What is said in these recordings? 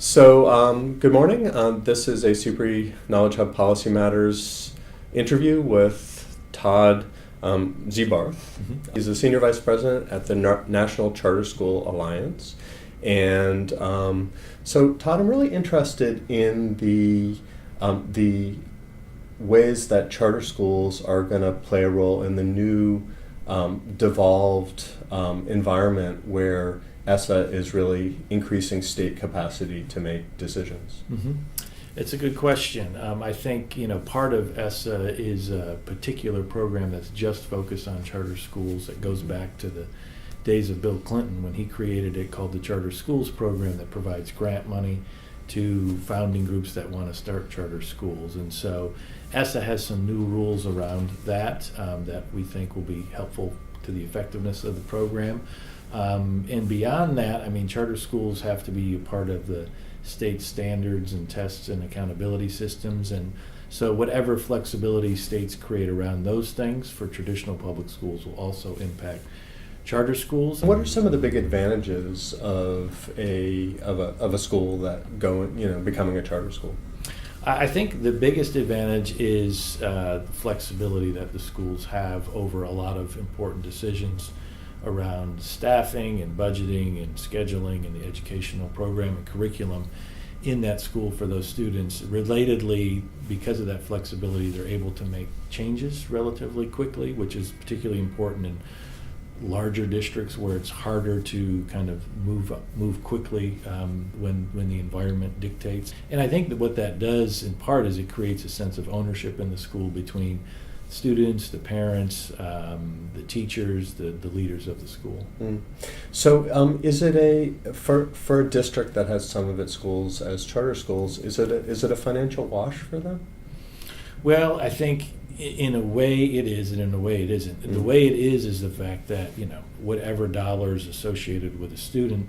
Good morning. This is a CPRE Knowledge Hub Policy Matters interview with Todd Ziebarth. Mm-hmm. He's the Senior Vice President at the National Charter School Alliance. And Todd, I'm really interested in the ways that charter schools are going to play a role in the new devolved environment where ESSA is really increasing state capacity to make decisions. Mm-hmm. It's a good question. I think part of ESSA is a particular program that's just focused on charter schools. That goes back to the days of Bill Clinton when he created it, called the Charter Schools Program, that provides grant money to founding groups that want to start charter schools. And so ESSA has some new rules around that that we think will be helpful to the effectiveness of the program. And beyond that, charter schools have to be a part of the state standards and tests and accountability systems. And so whatever flexibility states create around those things for traditional public schools will also impact charter schools. What are some of the big advantages of a school that becoming a charter school? I think the biggest advantage is the flexibility that the schools have over a lot of important decisions around staffing and budgeting and scheduling and the educational program and curriculum in that school for those students. Relatedly, because of that flexibility, they're able to make changes relatively quickly, which is particularly important in larger districts where it's harder to kind of move quickly when the environment dictates. And I think that what that does in part is it creates a sense of ownership in the school between students, the parents, the teachers, the leaders of the school. So is it for a district that has some of its schools as charter schools, is it a financial wash for them? Well, I think in a way it is, and in a way it isn't. The way it is the fact that whatever dollars associated with a student,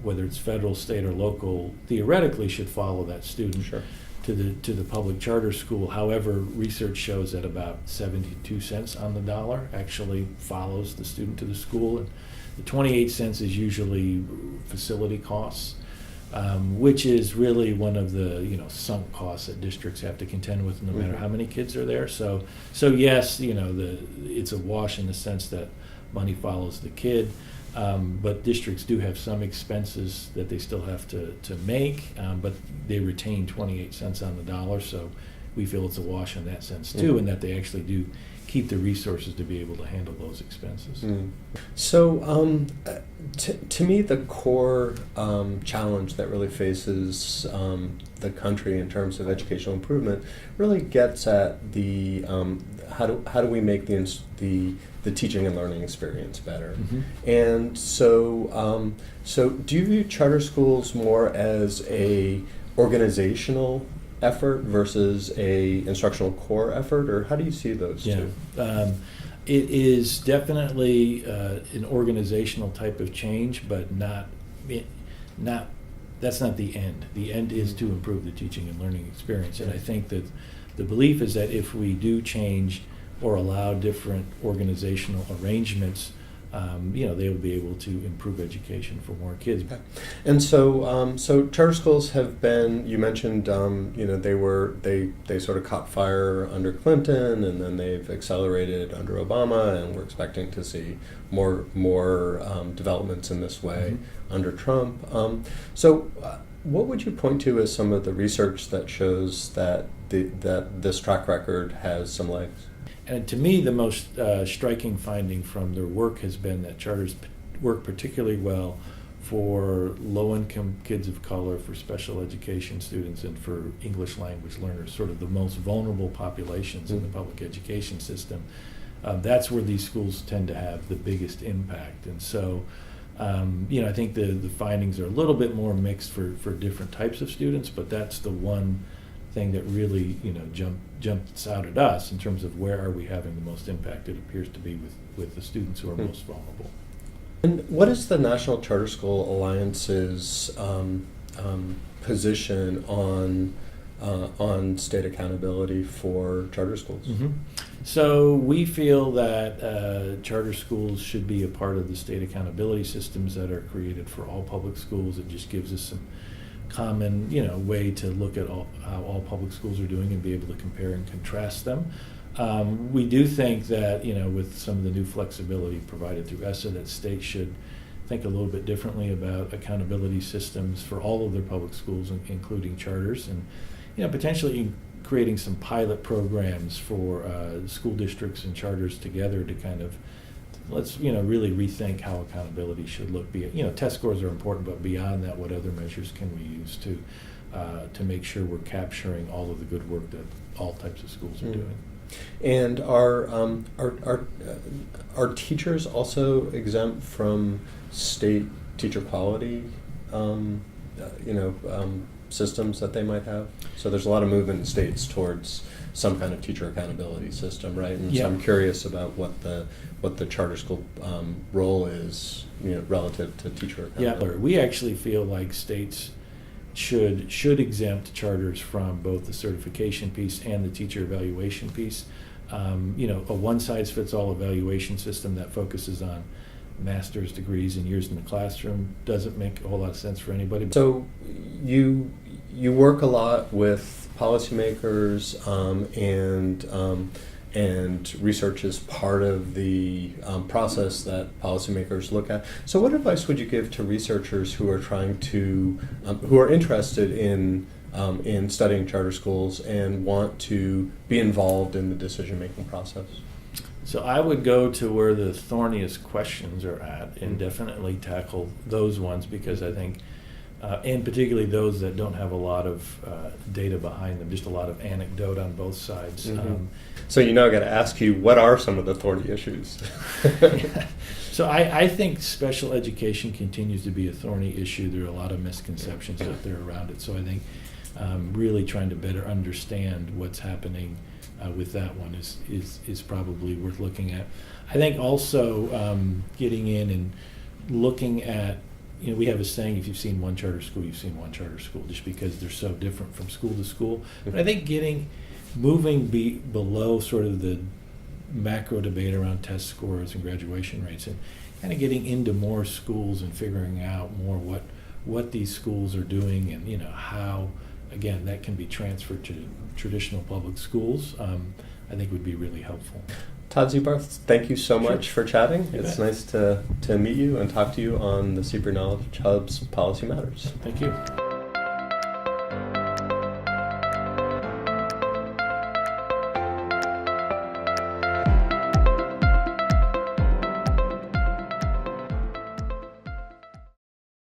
whether it's federal, state, or local, theoretically should follow that student. Sure. To the public charter school. However, research shows that about 72 cents on the dollar actually follows the student to the school, and the 28 cents is usually facility costs, which is really one of the sunk costs that districts have to contend with no matter how many kids are there. So yes, it's a wash in the sense that money follows the kid. But districts do have some expenses that they still have to make, but they retain 28 cents on the dollar, so we feel it's a wash in that sense too, and that they actually do keep the resources to be able to handle those expenses. So to me, the core challenge that really faces the country in terms of educational improvement really gets at the how do we make the teaching and learning experience better. And so do you view charter schools more as a organizational effort versus a instructional core effort, or how do you see those two? It is definitely an organizational type of change, but that's not the end. The end is to improve the teaching and learning experience. And I think that the belief is that if we do change or allow different organizational arrangements, they will be able to improve education for more kids. Okay. And so charter schools have been, you mentioned, they sort of caught fire under Clinton, and then they've accelerated under Obama, and we're expecting to see more developments in this way under Trump. What would you point to as some of the research that shows that this track record has some legs? And to me, the most striking finding from their work has been that charters work particularly well for low-income kids of color, for special education students, and for English language learners, sort of the most vulnerable populations in the public education system. That's where these schools tend to have the biggest impact. And so, I think the findings are a little bit more mixed for different types of students, but that's the one thing that really jumps out at us in terms of where are we having the most impact. It appears to be with the students who are most vulnerable. And what is the National Charter School Alliance's position on state accountability for charter schools? So we feel that charter schools should be a part of the state accountability systems that are created for all public schools. It just gives us some common, way to look at how all public schools are doing and be able to compare and contrast them. We do think that, with some of the new flexibility provided through ESSA, that states should think a little bit differently about accountability systems for all of their public schools, including charters, and, potentially creating some pilot programs for school districts and charters together to kind of let's really rethink how accountability should look. Test scores are important, but beyond that, what other measures can we use to make sure we're capturing all of the good work that all types of schools are doing? And are teachers also exempt from state teacher quality systems that they might have? So there's a lot of movement in states towards some kind of teacher accountability system, right? And so I'm curious about what the charter school role is, relative to teacher accountability. Yeah, we actually feel like states should exempt charters from both the certification piece and the teacher evaluation piece. A one-size-fits-all evaluation system that focuses on master's degrees and years in the classroom doesn't make a whole lot of sense for anybody. So you work a lot with policymakers, and research is part of the process that policymakers look at. So what advice would you give to researchers who are trying to, who are interested in studying charter schools and want to be involved in the decision-making process? So I would go to where the thorniest questions are at and definitely tackle those ones, because I think, and particularly those that don't have a lot of data behind them, just a lot of anecdote on both sides. Mm-hmm. So I got to ask you, what are some of the thorny issues? So I think special education continues to be a thorny issue. There are a lot of misconceptions out there around it. So I think really trying to better understand what's happening with that one is probably worth looking at. I think also getting in and looking at, we have a saying, if you've seen one charter school, you've seen one charter school, just because they're so different from school to school. But I think moving below sort of the macro debate around test scores and graduation rates, and kind of getting into more schools and figuring out more what these schools are doing, and how, again, that can be transferred to traditional public schools, I think would be really helpful. Todd Ziebarth, thank you so much for chatting. It's nice to meet you and talk to you on the CPRE Knowledge Hub's Policy Matters. Thank you.